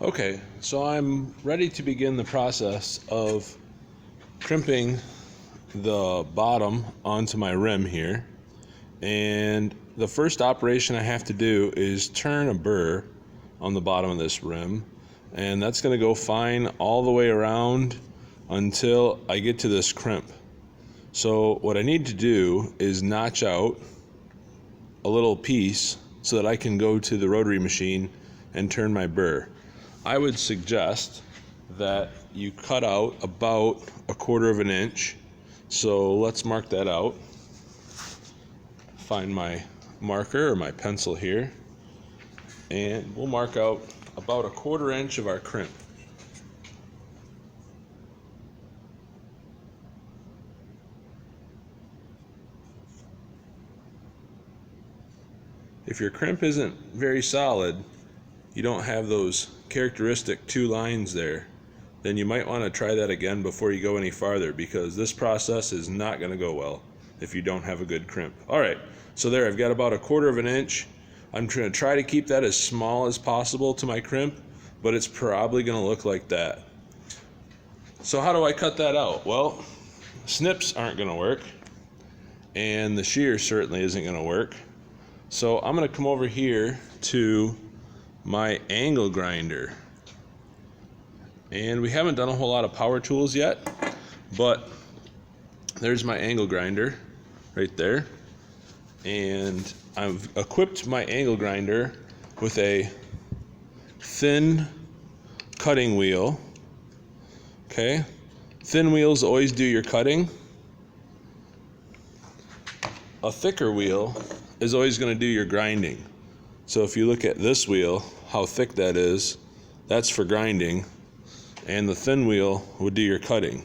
Okay, so I'm ready to begin the process of crimping the bottom onto my rim here. And the first operation I have to do is turn a burr on the bottom of this rim, and that's going to go fine all the way around until I get to this crimp. So what I need to do is notch out a little piece so that I can go to the rotary machine and turn my burr. I would suggest that you cut out about 1/4 inch. So let's mark that out. Find my marker or my pencil here, and we'll mark out about 1/4 inch of our crimp. If your crimp isn't very solid, you don't have those characteristic 2 lines there, then you might want to try that again before you go any farther, because this process is not going to go well if you don't have a good crimp. Alright, so there, I've got about 1/4 inch. I'm going to try to keep that as small as possible to my crimp, but it's probably going to look like that. So how do I cut that out? Well, snips aren't going to work, and the shear certainly isn't going to work. So I'm going to come over here to my angle grinder. And we haven't done a whole lot of power tools yet, but there's my angle grinder right there. And I've equipped my angle grinder with a thin cutting wheel. Okay? Thin wheels always do your cutting. A thicker wheel is always going to do your grinding. So if you look at this wheel, how thick that is, that's for grinding, and the thin wheel would do your cutting.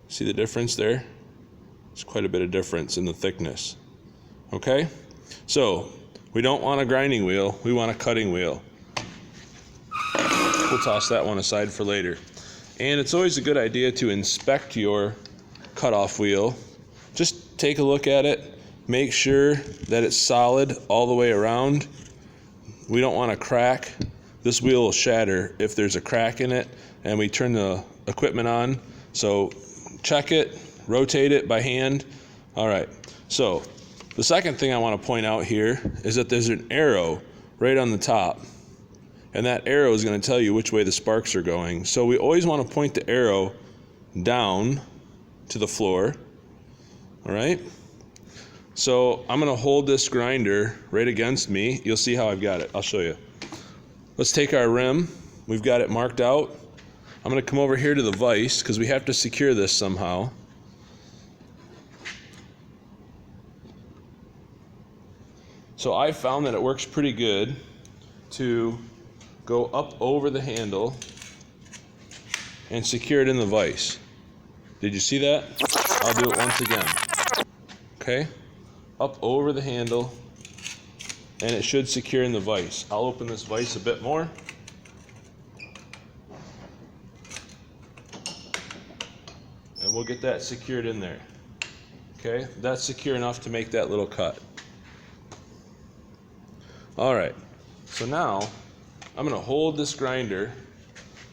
See the difference there? There's quite a bit of difference in the thickness. Okay? So we don't want a grinding wheel, we want a cutting wheel. We'll toss that one aside for later. And it's always a good idea to inspect your cutoff wheel. Just take a look at it. Make sure that it's solid all the way around. We don't want a crack. This wheel will shatter if there's a crack in it and we turn the equipment on. So check it, rotate it by hand. All right, so the second thing I want to point out here is that there's an arrow right on the top, and that arrow is going to tell you which way the sparks are going. So we always want to point the arrow down to the floor. All right? So I'm going to hold this grinder right against me. You'll see how I've got it. I'll show you. Let's take our rim. We've got it marked out. I'm going to come over here to the vise because we have to secure this somehow. So I found that it works pretty good to go up over the handle and secure it in the vise. Did you see that? I'll do it once again. Okay? Up over the handle, and it should secure in the vise. I'll open this vise a bit more. And we'll get that secured in there. Okay? That's secure enough to make that little cut. Alright, so now I'm going to hold this grinder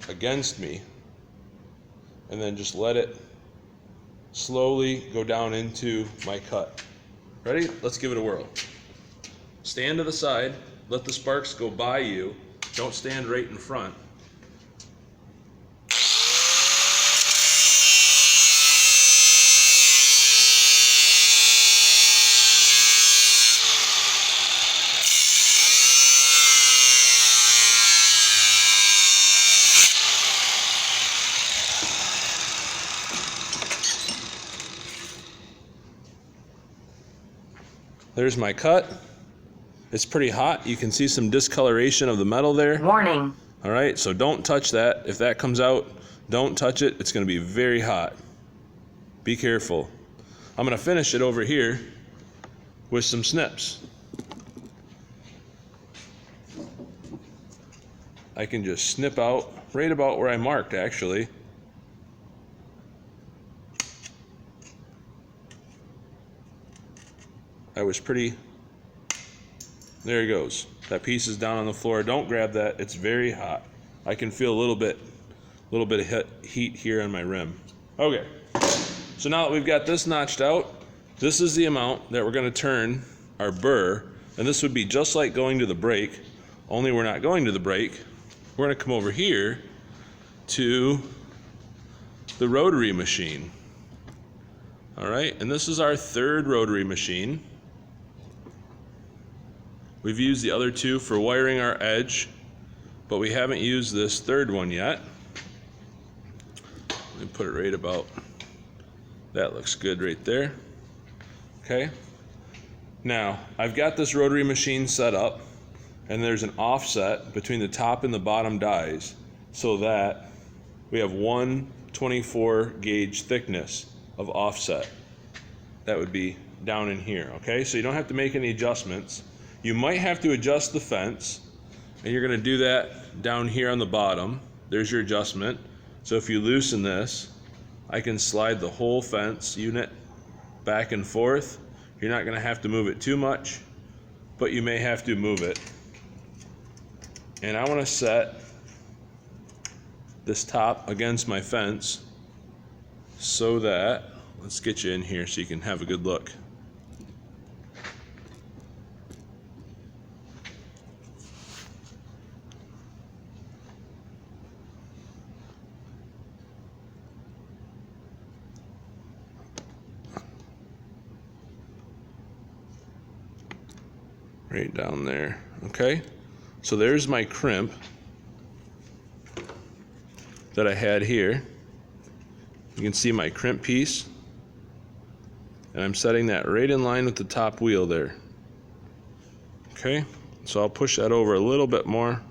against me and then just let it slowly go down into my cut. Ready? Let's give it a whirl. Stand to the side, let the sparks go by you. Don't stand right in front. There's my cut. It's pretty hot. You can see some discoloration of the metal there. Warning. All right, so don't touch that. If that comes out, don't touch it. It's going to be very hot. Be careful. I'm going to finish it over here with some snips. I can just snip out right about where I marked, actually. I was pretty There it goes. That piece is down on the floor. Don't grab that. It's very hot. I can feel a little bit of heat here on my rim. Okay. So now that we've got this notched out, this is the amount that we're going to turn our burr, and this would be just like going to the brake, only we're not going to the brake. We're going to come over here to the rotary machine. All right, and this is our third rotary machine. We've used the other two for wiring our edge, but we haven't used this third one yet. Let me put it right about, that looks good right there. Okay, now I've got this rotary machine set up, and there's an offset between the top and the bottom dies so that we have one 24 gauge thickness of offset. That would be down in here, okay? So you don't have to make any adjustments. You might have to adjust the fence, and you're gonna do that down here on the bottom. There's your adjustment. So if you loosen this, I can slide the whole fence unit back and forth. You're not gonna have to move it too much, but you may have to move it. And I wanna set this top against my fence so that, let's get you in here so you can have a good look. Right down there, okay? So there's my crimp that I had here. You can see my crimp piece, and I'm setting that right in line with the top wheel there. Okay, so I'll push that over a little bit more,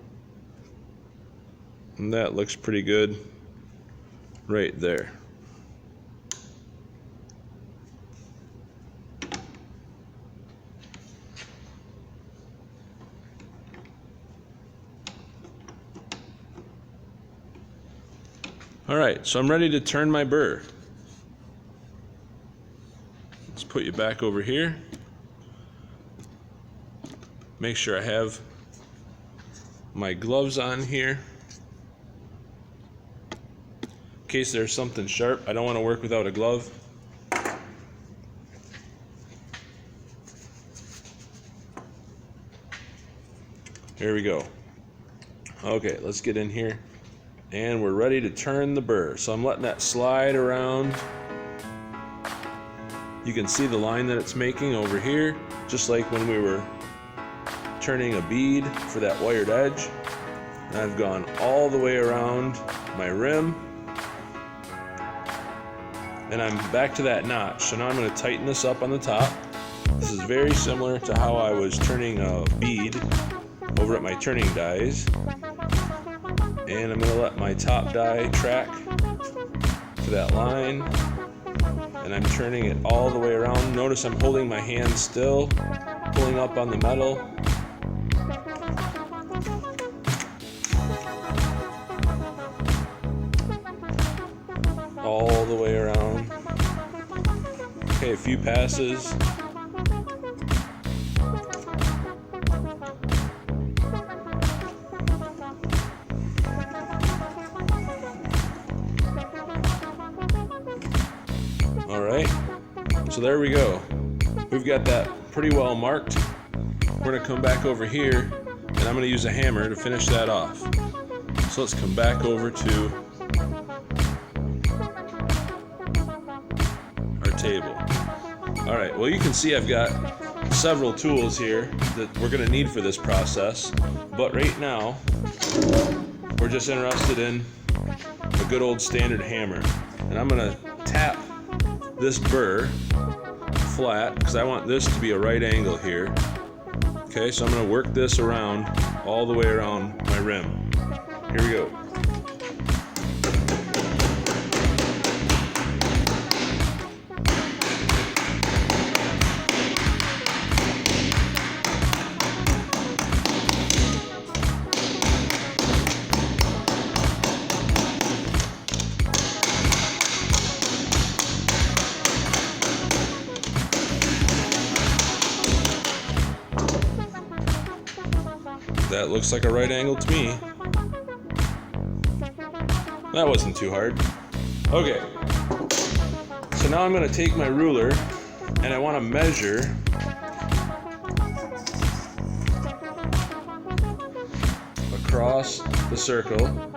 and that looks pretty good right there. All right, so I'm ready to turn my burr. Let's put you back over here. Make sure I have my gloves on here. In case there's something sharp, I don't want to work without a glove. Here we go. Okay, let's get in here. And we're ready to turn the burr. So I'm letting that slide around. You can see the line that it's making over here, just like when we were turning a bead for that wired edge. And I've gone all the way around my rim. And I'm back to that notch. So now I'm going to tighten this up on the top. This is very similar to how I was turning a bead over at my turning dies. And I'm going to let my top die track to that line, and I'm turning it all the way around. Notice I'm holding my hand still, pulling up on the metal. All the way around. Okay, a few passes. Alright, so there we go. We've got that pretty well marked. We're going to come back over here, and I'm going to use a hammer to finish that off. So let's come back over to our table. Alright, well you can see I've got several tools here that we're going to need for this process, but right now we're just interested in a good old standard hammer. And I'm going to tap this burr flat because I want this to be a right angle here. Okay, so I'm going to work this around all the way around my rim. Here we go. That looks like a right angle to me. That wasn't too hard. Okay, so now I'm going to take my ruler and I want to measure across the circle.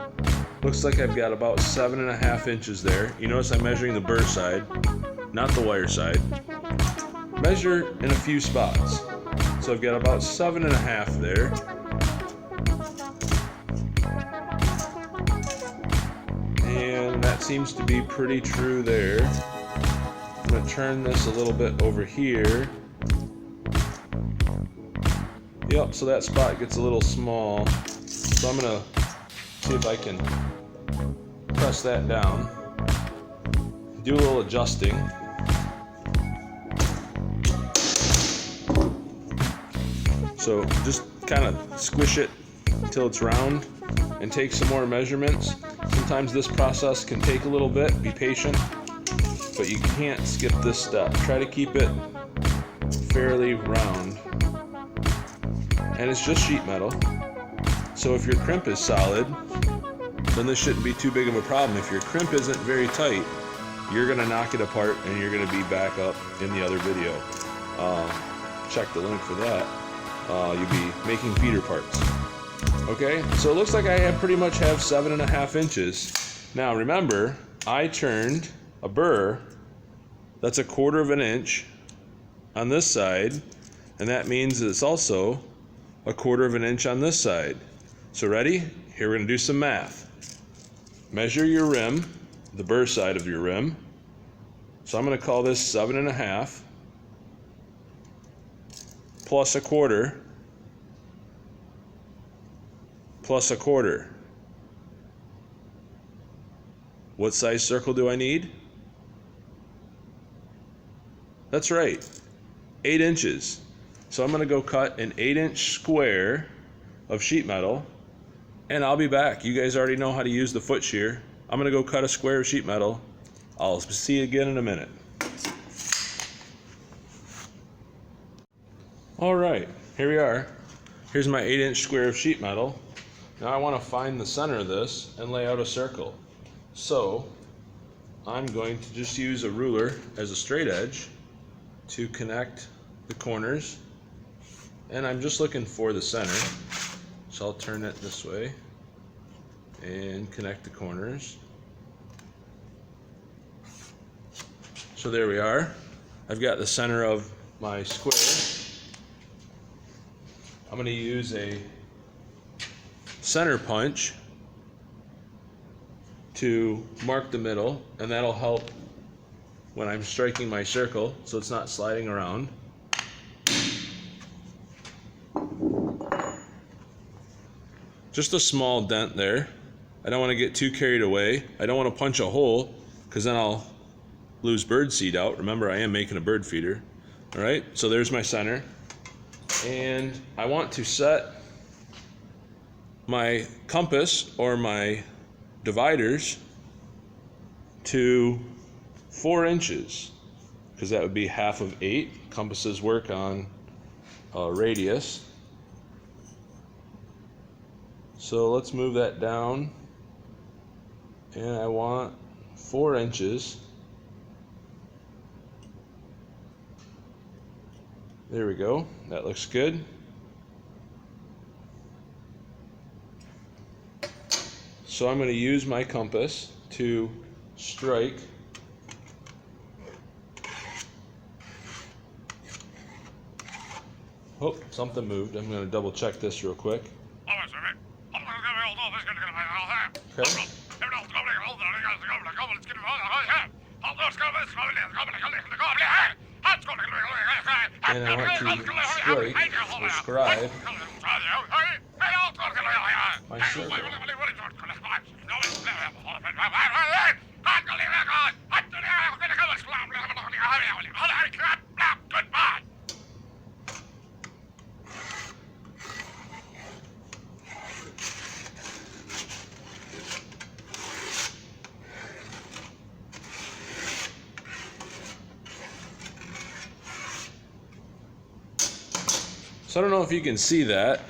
Looks like I've got about 7.5 inches there. You notice I'm measuring the burr side, not the wire side. Measure in a few spots. So I've got about 7.5 there. And that seems to be pretty true there. I'm going to turn this a little bit over here. Yep, so that spot gets a little small. So I'm going to see if I can press that down. Do a little adjusting. So just kind of squish it until it's round and take some more measurements. Sometimes this process can take a little bit, be patient, but you can't skip this step. Try to keep it fairly round. And it's just sheet metal. So if your crimp is solid, then this shouldn't be too big of a problem. If your crimp isn't very tight, you're gonna knock it apart and you're gonna be back up in the other video. Check the link for that. You'll be making feeder parts. Okay, so it looks like I pretty much have 7.5 inches. Now remember, I turned a burr that's 1/4 inch on this side, and that means it's also 1/4 inch on this side. So ready? Here we're gonna do some math. Measure your rim, the burr side of your rim. So I'm gonna call this 7.5 plus 1/4 plus 1/4. What size circle do I need? That's right, 8 inches. So I'm gonna go cut an 8-inch square of sheet metal, and I'll be back. You guys already know how to use the foot shear. I'm gonna go cut a square of sheet metal. I'll see you again in a minute. All right, here we are. Here's my 8-inch square of sheet metal. Now I want to find the center of this and lay out a circle. So I'm going to just use a ruler as a straight edge to connect the corners, and I'm just looking for the center. So I'll turn it this way and connect the corners. So there we are. I've got the center of my square. I'm going to use a center punch to mark the middle, and that'll help when I'm striking my circle so it's not sliding around. Just a small dent there. I don't want to get too carried away. I don't want to punch a hole because then I'll lose bird seed out. Remember, I am making a bird feeder. All right, so there's my center. And I want to set my compass or my dividers to 4 inches, because that would be half of 8. Compasses work on radius. So let's move that down, and I want 4 inches. There we go, that looks good. So I'm going to use my compass to strike Oh, something moved. I'm going to double check this real quick. Okay. And I want to strike or scribe my circle. So I don't know if you can see that,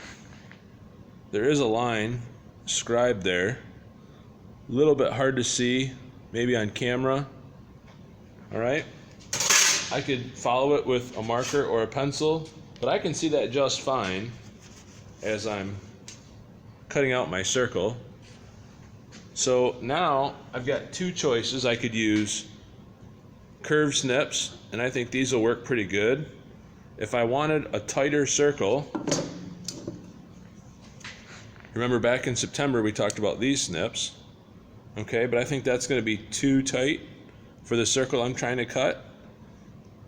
there is a line scribed there. A little bit hard to see, maybe on camera. All right. I could follow it with a marker or a pencil, but I can see that just fine as I'm cutting out my circle. So now I've got two choices. I could use curved snips, and I think these will work pretty good. If I wanted a tighter circle, remember back in September we talked about these snips, okay, but I think that's going to be too tight for the circle I'm trying to cut.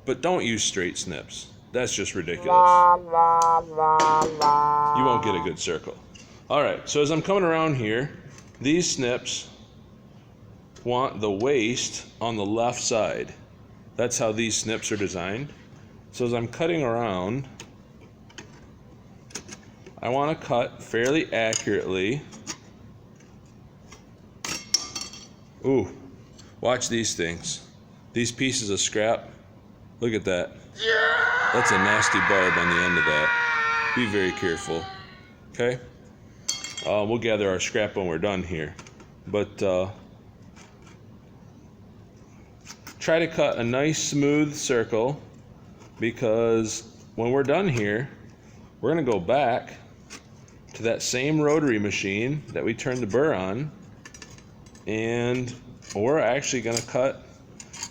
But don't use straight snips. That's just ridiculous. You won't get a good circle. All right, so as I'm coming around here, these snips want the waist on the left side. That's how these snips are designed. So as I'm cutting around, I want to cut fairly accurately. Ooh, watch these things. These pieces of scrap. Look at that. That's a nasty barb on the end of that. Be very careful. Okay? We'll gather our scrap when we're done here. But try to cut a nice smooth circle, because when we're done here, we're going to go back to that same rotary machine that we turned the burr on, and we're actually going to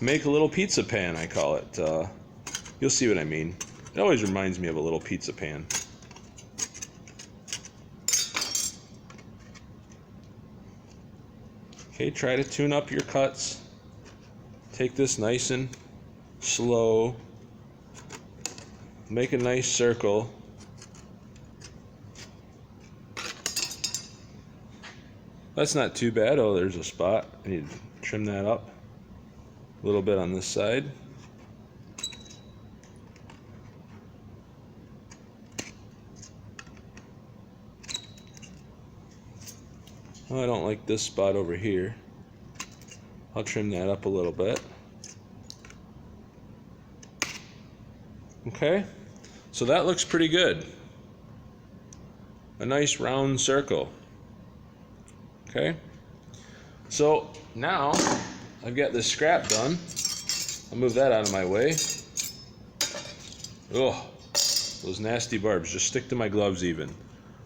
make a little pizza pan, I call it. You'll see what I mean. It always reminds me of a little pizza pan. Okay, try to tune up your cuts. Take this nice and slow. Make a nice circle. That's not too bad. Oh, there's a spot. I need to trim that up a little bit on this side. Oh, I don't like this spot over here. I'll trim that up a little bit. Okay, so that looks pretty good. A nice round circle. Okay, so now I've got this scrap done. I'll move that out of my way. Oh, those nasty barbs just stick to my gloves even.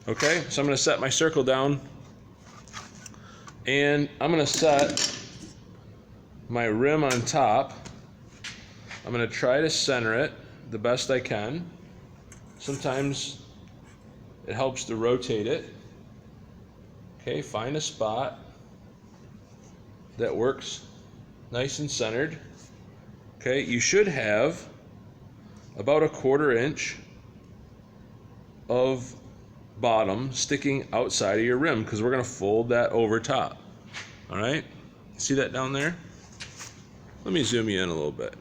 Okay, so I'm going to set my circle down, and I'm going to set my rim on top. I'm going to try to center it the best I can. Sometimes it helps to rotate it. Okay, find a spot that works nice and centered. Okay, you should have about a 1/4 inch of bottom sticking outside of your rim, because we're going to fold that over top. All right, see that down there? Let me zoom you in a little bit.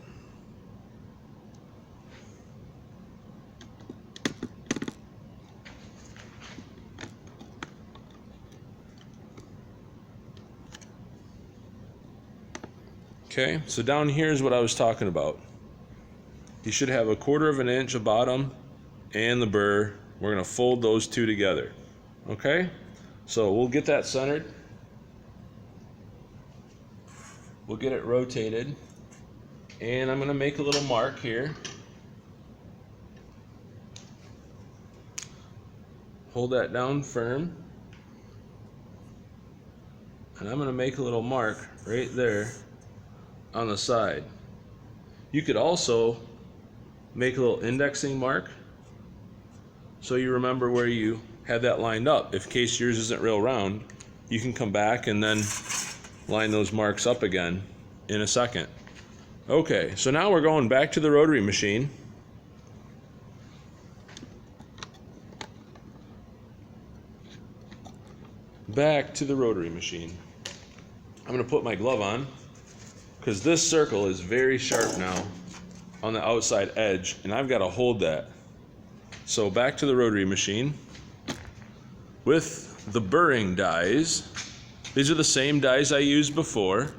Okay, so down here is what I was talking about. You should have a 1/4 inch of bottom and the burr. We're going to fold those two together. Okay, so we'll get that centered. We'll get it rotated. And I'm going to make a little mark here. Hold that down firm. And I'm going to make a little mark right there on the side. You could also make a little indexing mark so you remember where you had that lined up. If in case yours isn't real round, you can come back and then line those marks up again in a second. Okay, so now we're going back to the rotary machine. Back to the rotary machine. I'm going to put my glove on, because this circle is very sharp now on the outside edge, and I've got to hold that. So back to the rotary machine with the burring dies. These are the same dies I used before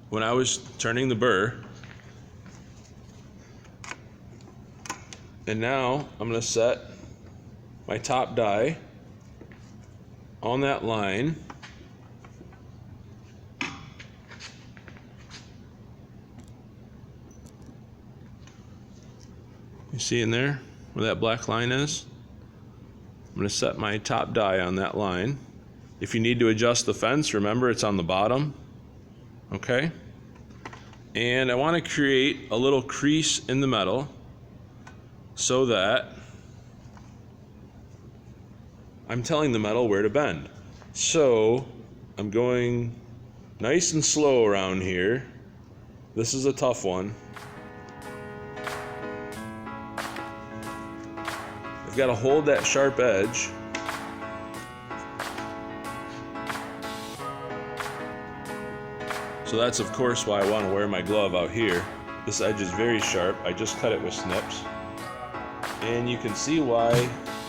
when I was turning the burr. And now I'm going to set my top die on that line. You see in there where that black line is? I'm going to set my top die on that line. If you need to adjust the fence, remember it's on the bottom. Okay? And I want to create a little crease in the metal so that I'm telling the metal where to bend. So I'm going nice and slow around here. This is a tough one. I've got to hold that sharp edge. So that's of course why I want to wear my glove out here. This edge is very sharp. I just cut it with snips. And you can see why,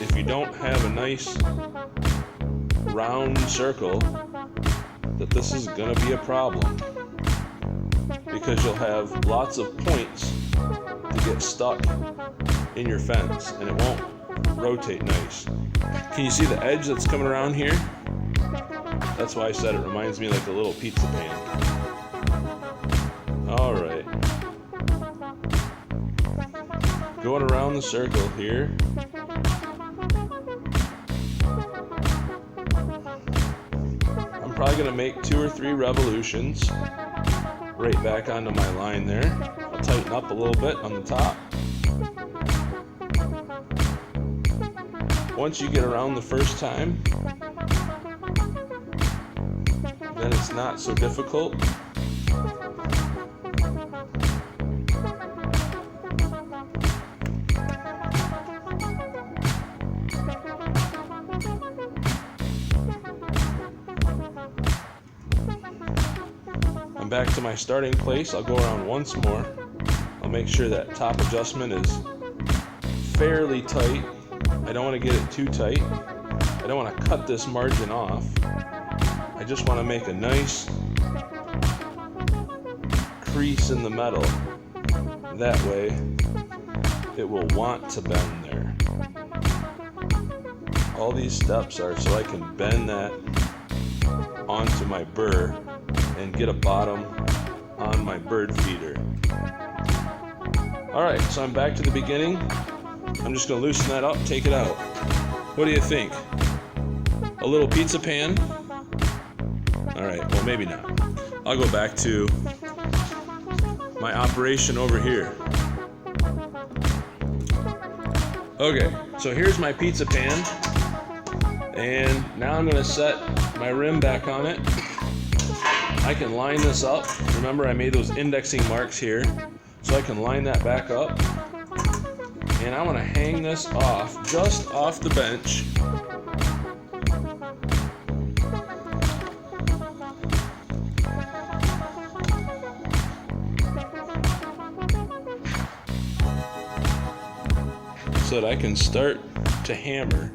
if you don't have a nice round circle, that this is going to be a problem. Because you'll have lots of points to get stuck in your fence and it won't rotate nice. Can you see the edge that's coming around here? That's why I said it reminds me like a little pizza pan. Alright. Going around the circle here. I'm probably going to make 2 or 3 revolutions right back onto my line there. I'll tighten up a little bit on the top. Once you get around the first time, then it's not so difficult. I'm back to my starting place. I'll go around once more. I'll make sure that top adjustment is fairly tight. I don't want to get it too tight. I don't want to cut this margin off. I just want to make a nice crease in the metal. That way it will want to bend there. All these steps are so I can bend that onto my burr and get a bottom on my bird feeder. Alright, so I'm back to the beginning. I'm just going to loosen that up and take it out. What do you think? A little pizza pan? Alright, well maybe not. I'll go back to my operation over here. Okay, so here's my pizza pan. And now I'm going to set my rim back on it. I can line this up. Remember, I made those indexing marks here. So I can line that back up. And I want to hang this off, just off the bench. So that I can start to hammer.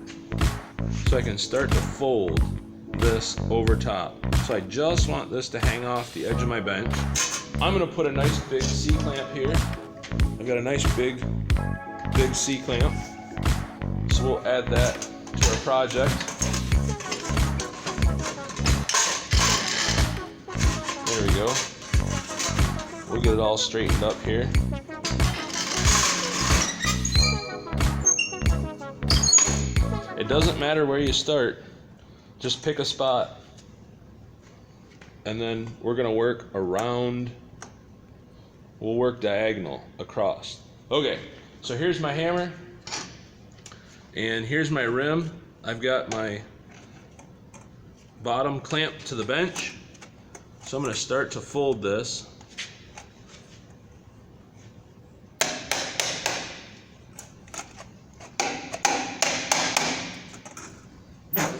So I can start to fold this over top. So I just want this to hang off the edge of my bench. I'm going to put a nice big C-clamp here. I've got a nice big C-clamp. So we'll add that to our project. There we go. We'll get it all straightened up here. It doesn't matter where you start. Just pick a spot. And then we're going to work around. We'll work diagonal across. Okay, so here's my hammer. And here's my rim. I've got my bottom clamp to the bench. So I'm going to start to fold this.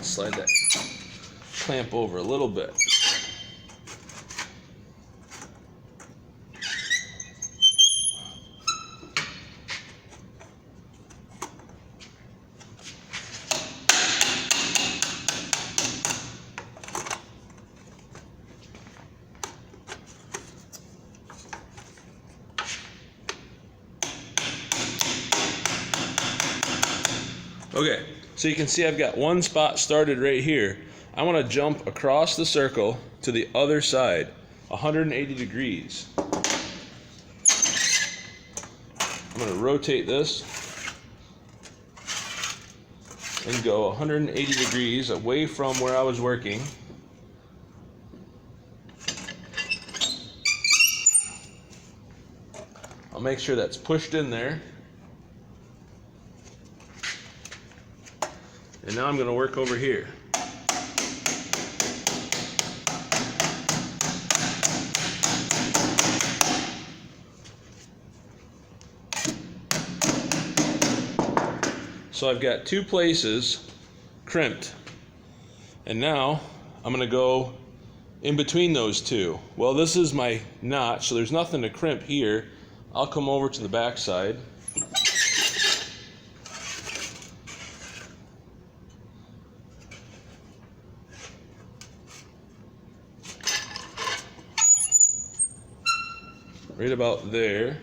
Slide that clamp over a little bit. Okay, So you can see I've got one spot started right here. I want to jump across the circle to the other side, 180 degrees. I'm going to rotate this and go 180 degrees away from where I was working. I'll make sure that's pushed in there. And now I'm going to work over here. So I've got two places crimped. And now I'm going to go in between those two. Well, this is my notch, so there's nothing to crimp here. I'll come over to the back side. Right about there.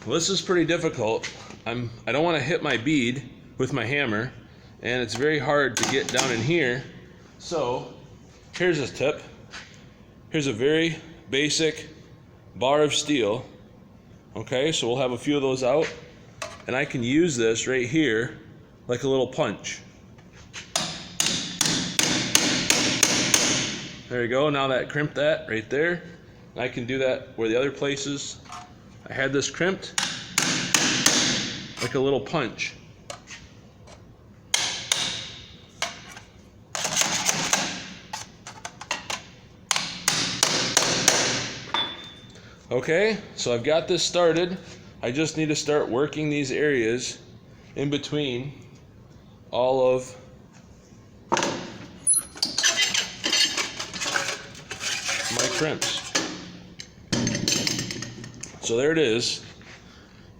Well, this is pretty difficult. I don't want to hit my bead with my hammer, and it's very hard to get down in here. So here's a tip. Here's a very basic bar of steel. Okay, so we'll have a few of those out, and I can use this right here like a little punch. There you go. Now that crimped that right there. I can do that where the other places I had this crimped like a little punch. Okay, so I've got this started. I just need to start working these areas in between all of my crimps. So there it is.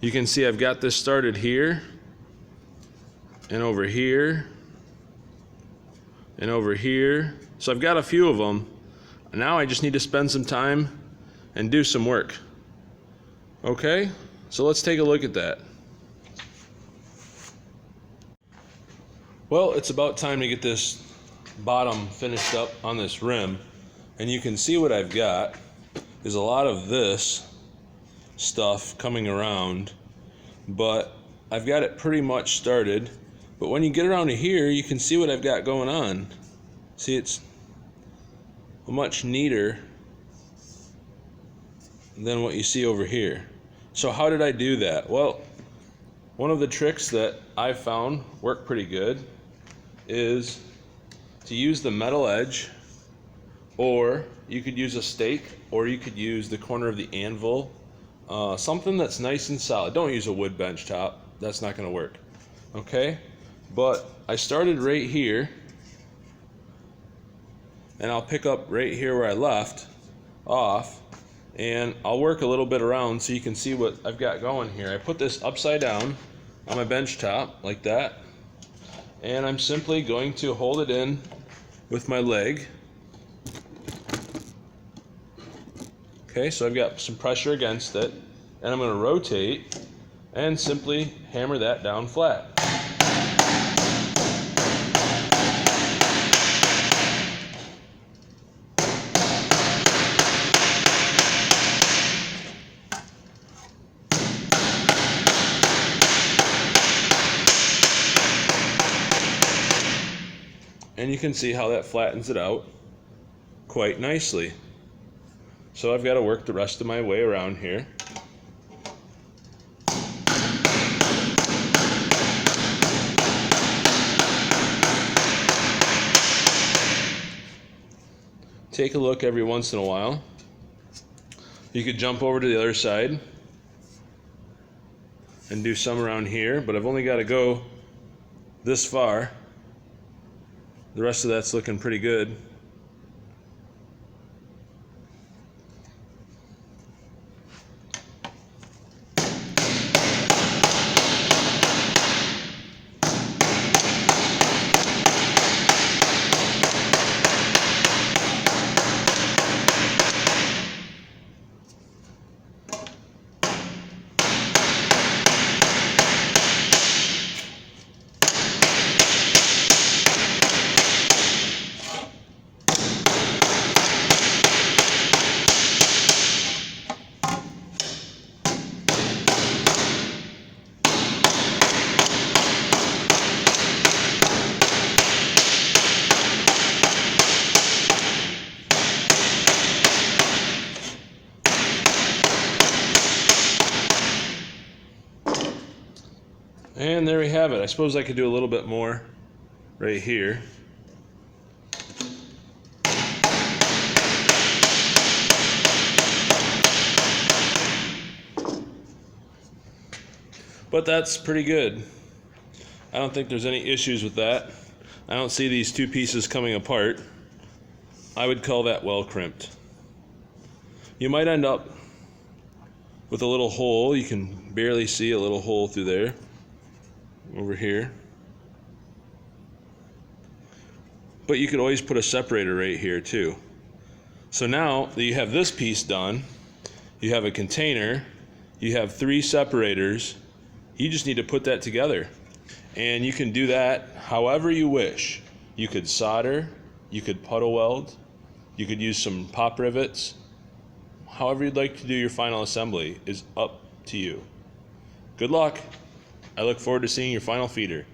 You can see I've got this started here and over here and over here. So I've got a few of them. Now I just need to spend some time and do some work. Okay, so let's take a look at that. Well, it's about time to get this bottom finished up on this rim, and you can see what I've got is a lot of this stuff coming around, but I've got it pretty much started. But when you get around to here, you can see what I've got going on. See, it's much neater than what you see over here. So how did I do that? Well, one of the tricks that I've found work pretty good is to use the metal edge, or you could use a stake, or you could use the corner of the anvil, something that's nice and solid. Don't use a wood bench top, that's not going to work. Okay, but I started right here, and I'll pick up right here where I left off, and I'll work a little bit around so you can see what I've got going here. I put this upside down on my bench top like that, and I'm simply going to hold it in with my leg. Okay, so I've got some pressure against it, and I'm going to rotate and simply hammer that down flat. And you can see how that flattens it out quite nicely. So I've got to work the rest of my way around here. Take a look every once in a while. You could jump over to the other side and do some around here, but I've only got to go this far. The rest of that's looking pretty good. And there we have it. I suppose I could do a little bit more right here. But that's pretty good. I don't think there's any issues with that. I don't see these two pieces coming apart. I would call that well crimped. You might end up with a little hole. You can barely see a little hole through there, over here. But you could always put a separator right here too. So now that you have this piece done, you have a container, you have 3 separators, you just need to put that together. And you can do that however you wish. You could solder, you could puddle weld, you could use some pop rivets. However you'd like to do your final assembly is up to you. Good luck. I look forward to seeing your final feeder.